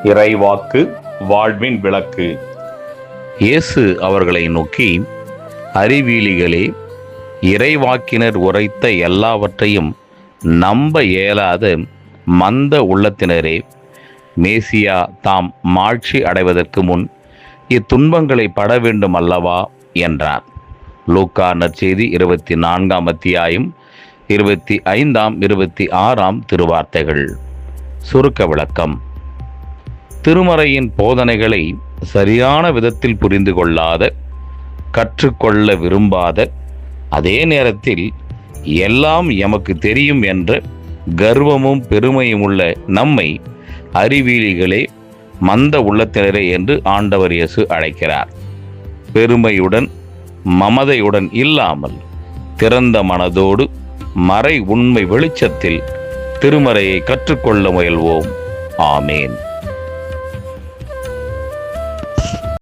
இறைவாக்கு வாழ்வின் விளக்கு. இயேசு அவர்களை நோக்கி, அறிவீலிகளே, இறைவாக்கினர் உரைத்த எல்லாவற்றையும் நம்ப இயலாத மந்த உள்ளத்தினரே, மேசியா தாம் மாட்சி அடைவதற்கு முன் இத்துன்பங்களை பட வேண்டும் அல்லவா என்றார். லூக்கா நற்செய்தி 24ஆம் அத்தியாயம் 25ஆம் 26ஆம் திருவார்த்தைகள். சுருக்க விளக்கம். திருமறையின் போதனைகளை சரியான விதத்தில் புரிந்து கொள்ளாத, கற்றுக்கொள்ள விரும்பாத, அதே நேரத்தில் எல்லாம் எமக்கு தெரியும் என்ற கர்வமும் பெருமையும் உள்ள நம்மை அறிவீலிகளே, மந்த உள்ளத்தினரே என்று ஆண்டவர் இயேசு அழைக்கிறார். பெருமையுடன் மமதையுடன் இல்லாமல் திறந்த மனதோடு மறை உண்மை வெளிச்சத்தில் திருமறையை கற்றுக்கொள்ள முயல்வோம். ஆமேன்.